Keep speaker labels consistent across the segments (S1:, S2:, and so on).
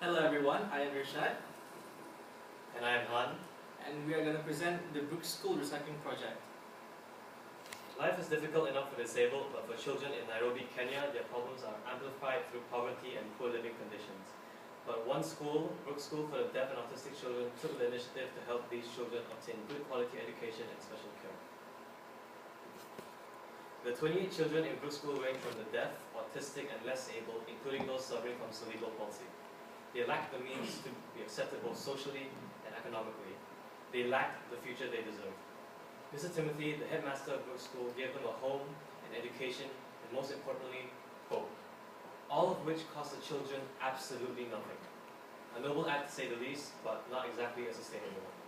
S1: Hello everyone, I am Irshad
S2: And I am Han.
S1: and we are going to present the Brook School Recycling Project.
S2: Life is difficult enough for disabled, but for children in Nairobi, Kenya, their problems are amplified through poverty and poor living conditions. But one school, Brook School for the Deaf and Autistic Children, took the initiative to help these children obtain good quality education and special care. The 28 children in Brook School range from the deaf, autistic, and less able, including those suffering from cerebral palsy. They lack the means to be accepted both socially and economically. They lack the future they deserve. Mr. Timothy, the headmaster of Brook School, gave them a home, an education, and most importantly, hope. All of which cost the children absolutely nothing. A noble act to say the least, but not exactly a sustainable one.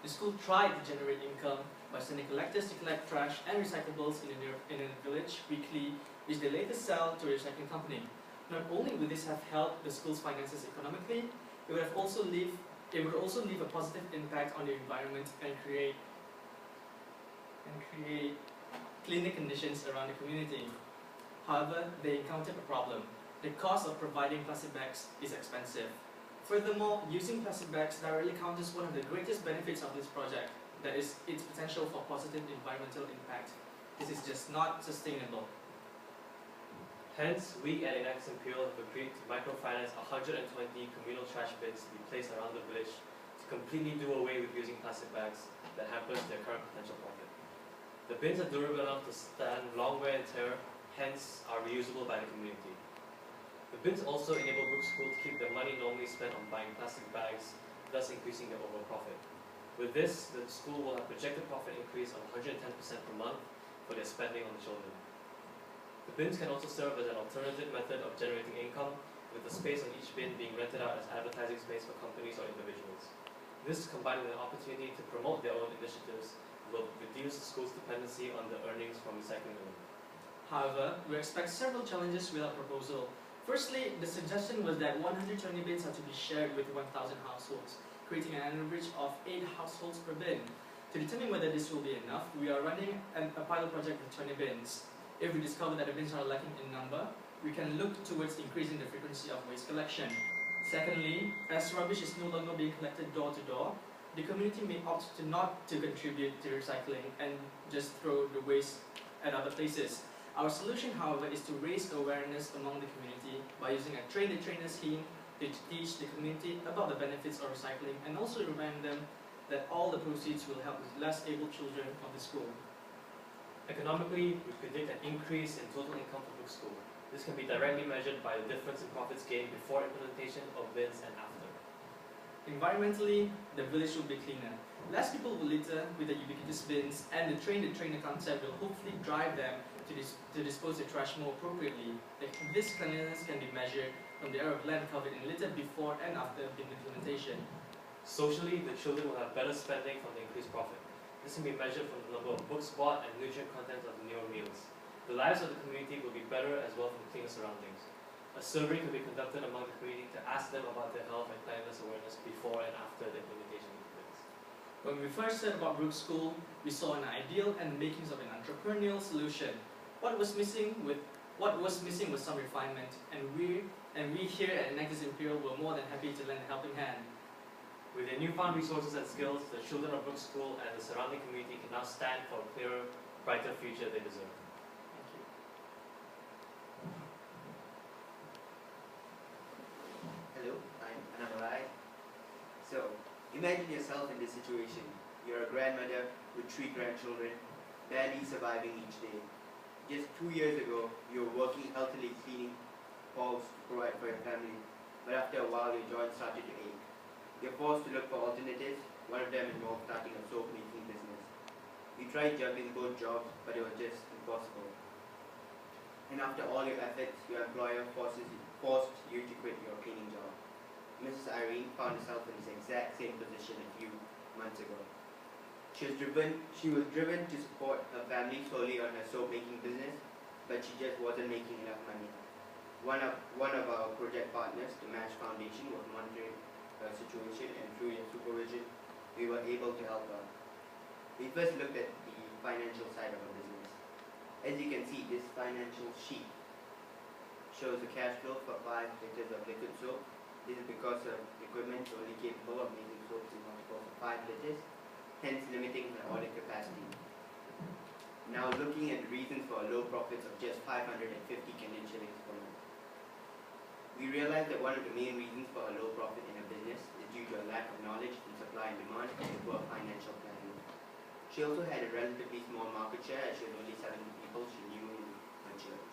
S1: The school tried to generate income by sending collectors to collect trash and recyclables in a village weekly, which they later sell to a recycling company. Not only would this have helped the school's finances economically, it would also leave a positive impact on the environment and create cleaner conditions around the community. However, they encountered a problem. The cost of providing plastic bags is expensive. Furthermore, using plastic bags directly counters one of the greatest benefits of this project, that is its potential for positive environmental impact. This is just not sustainable.
S2: Hence, we at Enact Imperial have agreed to microfinance 120 communal trash bins to be placed around the village to completely do away with using plastic bags that hampers their current potential profit. The bins are durable enough to stand long wear and tear, hence are reusable by the community. The bins also enable Brook School to keep the money normally spent on buying plastic bags, thus increasing their overall profit. With this, the school will have projected profit increase of 110% per month for their spending on the children. The bins can also serve as an alternative method of generating income, with the space on each bin being rented out as advertising space for companies or individuals. This, combined with an opportunity to promote their own initiatives, will reduce the school's dependency on the earnings from recycling alone.
S1: However, we expect several challenges with our proposal. Firstly, the suggestion was that 120 bins are to be shared with 1,000 households, creating an average of 8 households per bin. To determine whether this will be enough, we are running a pilot project with 20 bins. If we discover that the bins are lacking in number, we can look towards increasing the frequency of waste collection. Secondly, as rubbish is no longer being collected door to door, the community may opt to not to contribute to recycling and just throw the waste at other places. Our solution, however, is to raise awareness among the community by using a train-the-trainer scheme to teach the community about the benefits of recycling and also remind them that all the proceeds will help the less able children of the school.
S2: Economically, we predict an increase in total income for Brook School. This can be directly measured by the difference in profits gained before implementation of bins and after.
S1: Environmentally, the village will be cleaner. Less people will litter with the ubiquitous bins, and the train-the-trainer concept will hopefully drive them to dispose the trash more appropriately. This cleanliness can be measured from the area of land covered in litter before and after bin implementation.
S2: Socially, the children will have better spending from the increased profit. This can be measured from the number of books bought and nutrient content of the newer meals. The lives of the community will be better as well from cleaner surroundings. A survey could be conducted among the community to ask them about their health and cleanliness awareness before and after the implementation of the bins.
S1: When we first heard about Brook School, we saw an ideal and makings of an entrepreneurial solution. What was missing was some refinement, and we here at Enact Imperial were more than happy to lend a helping hand.
S2: With their newfound resources and skills, the children of Brook School and the surrounding community can now stand for a clearer, brighter future they deserve.
S1: Thank you.
S3: Hello, I'm Anamarai. So, imagine yourself in this situation. You're a grandmother with 3 grandchildren, barely surviving each day. Just 2 years ago, you were working healthily cleaning halls to provide for your family, but after a while your joints started to ache. You're forced to look for alternatives. One of them involved starting a soap-making business. You tried juggling both jobs, but it was just impossible. And after all your efforts, your employer forced you to quit your cleaning job. Mrs. Irene found herself in this exact same position a few months ago. She was driven to support her family solely on her soap-making business, but she just wasn't making enough money. One of our project partners, the Match Foundation, was monitoring her situation, and through your supervision, we were able to help her. We first looked at the financial side of her business. As you can see, this financial sheet shows the cash flow for 5 liters of liquid soap. This is because because her equipment is only capable of making soaps in multiples of 5 liters, hence limiting her order capacity. Now looking at the reasons for low profits of just 550 Kenyan shillings per month. We realize that one of the main reasons for a low profit in a business is due to a lack of knowledge in supply and demand and poor financial planning. She also had a relatively small market share as she had only 7 people she knew in her church.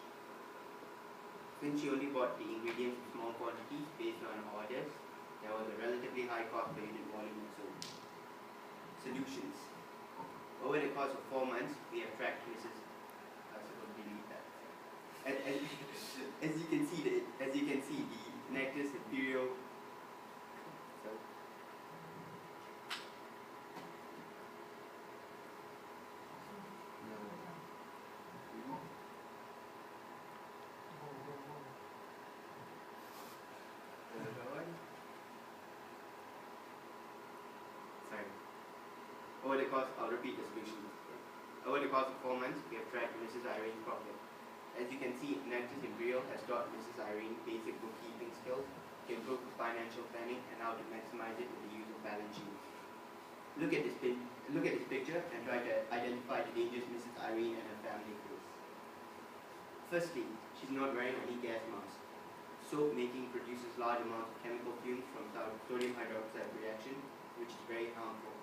S3: Since she only bought the ingredients in small quantities based on orders, there was a relatively high cost per unit volume of soap. Solutions. Over the course of 4 months, we have tracked Mrs. As you can see, the Nectus Imperial. So, sorry. I'll repeat the solutions. Over the course of 4 months, we have tracked Mrs. Irene's profit. As you can see, Nectus Imperial has taught Mrs. Irene basic bookkeeping skills to improve financial planning and how to maximize it with the use of balance sheets. Look at this picture and try to identify the dangers Mrs. Irene and her family face. Firstly, she's not wearing any gas mask. Soap making produces large amounts of chemical fumes from sodium hydroxide reaction, which is very harmful.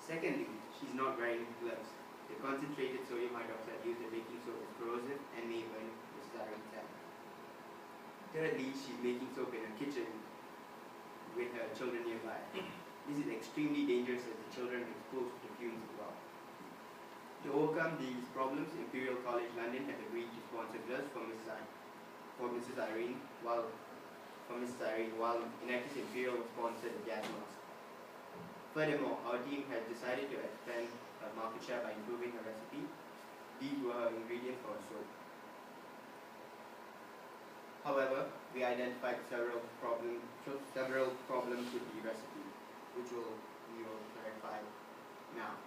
S3: Secondly, she's not wearing gloves. The concentrated sodium hydroxide used in making soap is corrosive and may burn Mrs. Irene's hand. Thirdly, she's making soap in her kitchen with her children nearby. This is extremely dangerous as the children are exposed to the fumes as well. To overcome these problems, Imperial College London has agreed to sponsor gloves for Mrs. Irene, while Nectus Imperial will sponsor the gas mask. Furthermore, our team has decided to expand her market share by improving her recipe. These were her ingredients for her soap. However, we identified several problems with the recipe, which we will clarify now.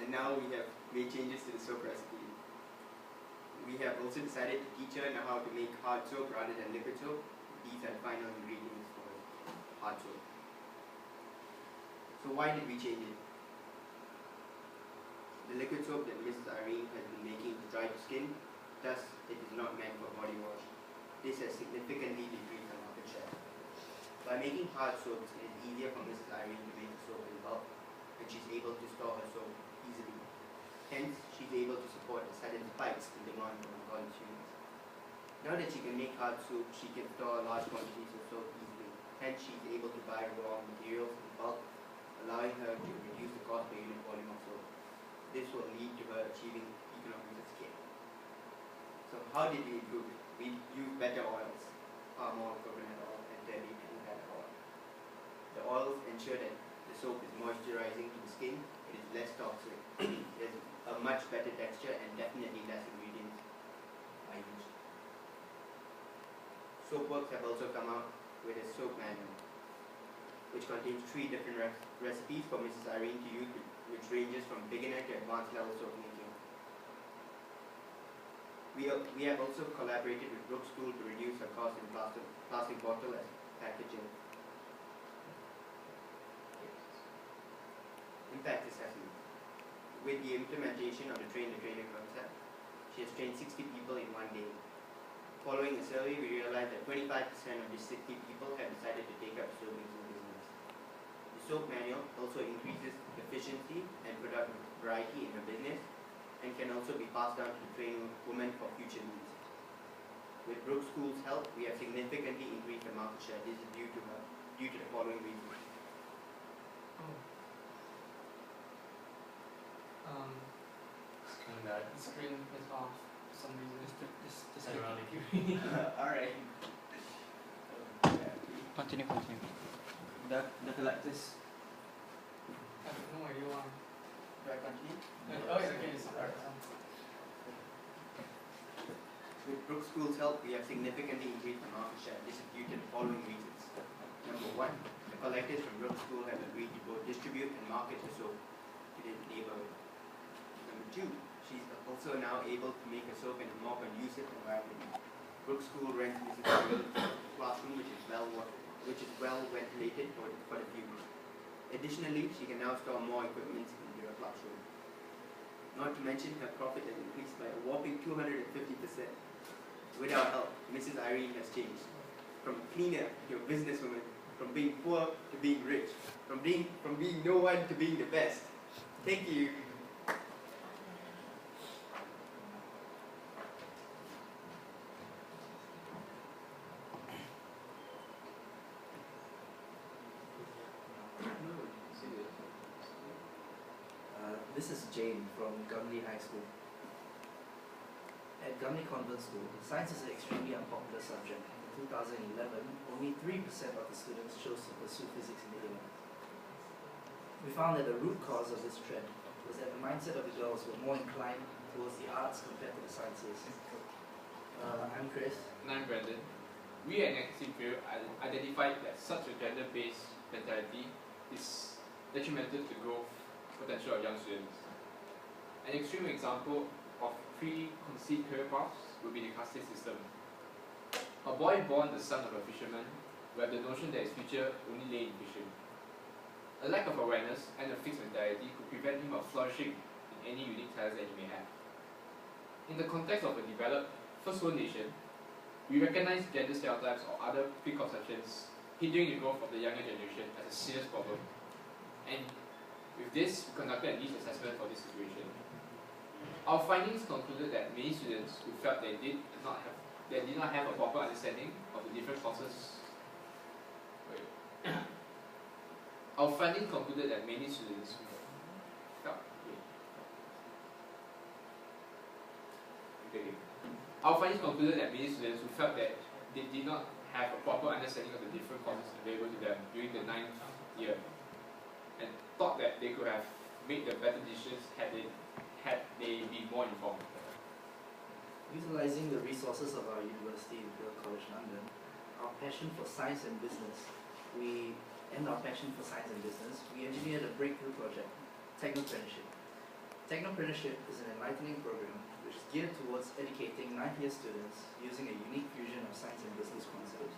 S3: And now we have made changes to the soap recipe. We have also decided to teach her how to make hard soap rather than liquid soap. These are the final ingredients for hard soap. So why did we change it? The liquid soap that Mrs. Irene has been making is dry to skin, thus it is not meant for body wash. This has significantly decreased her market share. By making hard soaps, it is easier for Mrs. Irene to make soap in bulk, and she's able to store her soap easily. Hence, she's able to support the sudden spikes in demand from her college students. Now that she can make hard soap, she can store large quantities of soap easily. Hence, she's able to buy raw materials in bulk, allowing her to reduce the cost per unit volume of soap. This will lead to her achieving economies of scale. So how did we improve it? We used better oils, palm oil, coconut oil, and terpene oil. The oils ensure that the soap is moisturizing to the skin, it is less toxic, it has a much better texture, and definitely less ingredients are used. Soapworks have also come out with a soap manual, which contains 3 different recipes for Mrs. Irene to use, which ranges from beginner to advanced level soap making. We have also collaborated with Brooks School to reduce the cost in plastic bottle as packaging. Impact assessment. With the implementation of the train-the-trainer concept, she has trained 60 people in 1 day. Following a survey, we realized that 25% of these 60 people have decided to take up soap making business. The soap manual also increases efficiency and product variety in her business, and can also be passed down to the trained woman for future needs. With Brooks School's help, we have significantly increased the market share. This is due to the following reasons.
S1: The screen is off for some reason. Just
S2: Ironic.
S3: Alright.
S1: Continue.
S3: The collectors.
S1: I don't know where you are.
S3: Do I continue?
S1: Oh, yeah, okay, sorry.
S3: With Brooks School's help, we have significantly increased the market share. This is due to the following reasons. Number 1, the collectors from Brooks School have agreed to both distribute and market the soap to the neighborhood. Number 2, she's also now able to make a soap in a more conducive environment. Brooks School rents Mrs. Irene classroom, which which is well ventilated for the view. Additionally, she can now store more equipment into her classroom. Not to mention, her profit has increased by a whopping 250%. With our help, Mrs. Irene has changed from cleaner to a businesswoman, from being poor to being rich, from being no one to being the best. Thank you.
S4: This is Jane from Gumley High School. At Gumley Convent School, science is an extremely unpopular subject. In 2011, only 3% of the students chose to pursue physics in the A-levels. We found that the root cause of this trend was that the mindset of the girls were more inclined towards the arts compared to the sciences. I'm Chris.
S5: And I'm Brandon. We at Nexus Imperial identified that such a gender-based mentality is detrimental to the growth potential of young students. An extreme example of preconceived career paths would be the caste system. A boy born the son of a fisherman will have the notion that his future only lay in fishing. A lack of awareness and a fixed mentality could prevent him from flourishing in any unique talents that he may have. In the context of a developed first world nation, we recognize gender stereotypes or other preconceptions hindering the growth of the younger generation as a serious problem. And with this, we conducted a needs assessment for this situation. Our findings concluded that many students who felt they did not have a proper understanding of the different courses. Our findings concluded that many students who felt Our findings concluded that many students who felt that they did not have a proper understanding of the different courses available to them during the 9th year, and thought that they could have made the better decisions had they been more informed.
S4: Utilizing the resources of our university, Imperial College London, our passion for science and business, we engineered a breakthrough project, Technopreneurship. Technopreneurship is an enlightening program which is geared towards educating 9th year students using a unique fusion of science and business concepts.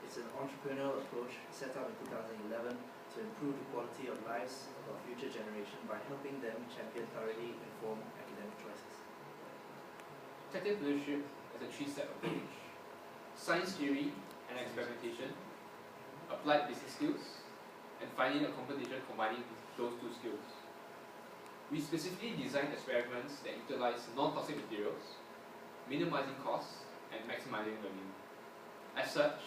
S4: It's an entrepreneurial approach set up in 2011 to improve the quality of lives of our future generation by helping them champion thoroughly informed academic choices.
S5: Technopreneurship is a three-step approach: science theory and experimentation, applied business skills, and finding a combination combining those two skills. We specifically designed experiments that utilize non-toxic materials, minimizing costs, and maximizing learning. As such,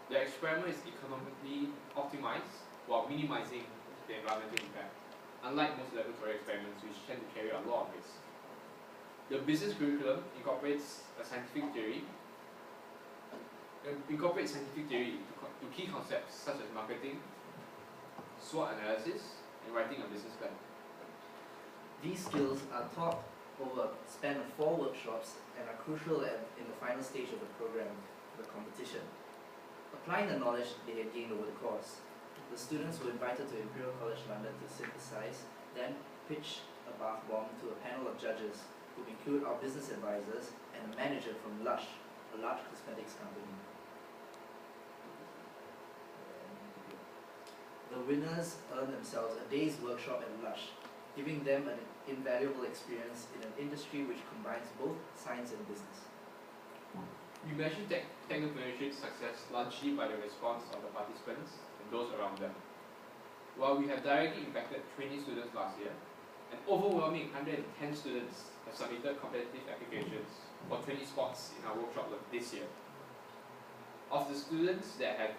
S5: the experiment is economically optimized while minimizing the environmental impact, unlike most laboratory experiments which tend to carry a lot of risk. The business curriculum incorporates scientific theory to key concepts such as marketing, SWOT analysis, and writing a business plan.
S4: These skills are taught over a span of 4 workshops and are crucial in the final stage of the program, the competition. Applying the knowledge they had gained over the course, the students were invited to Imperial College London to synthesize, then pitch a bath bomb to a panel of judges who include our business advisors and a manager from Lush, a large cosmetics company. The winners earned themselves a day's workshop at Lush, giving them an invaluable experience in an industry which combines both science and business.
S5: We measure technopreneurship success largely by the response of the participants and those around them. While we have directly impacted 20 students last year, an overwhelming 110 students have submitted competitive applications for 20 spots in our workshop this year. Of the students that have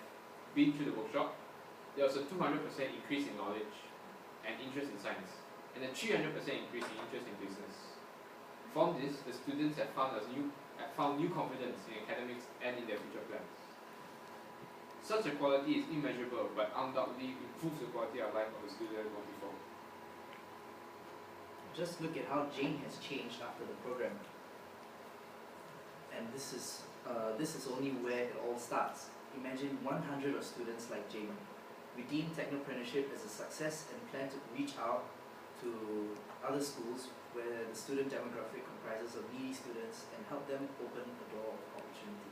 S5: been through the workshop, there was a 200% increase in knowledge and interest in science, and a 300% increase in interest in business. From this, the students have found new confidence in academics and in their future plans. Such a quality is immeasurable, but undoubtedly improves the quality of life of the student more before.
S4: Just look at how Jane has changed after the program. And this is only where it all starts. Imagine 100 of students like Jane. We deem technopreneurship as a success and plan to reach out to other schools where the student demographic comprises of needy students and help them open a door of opportunity.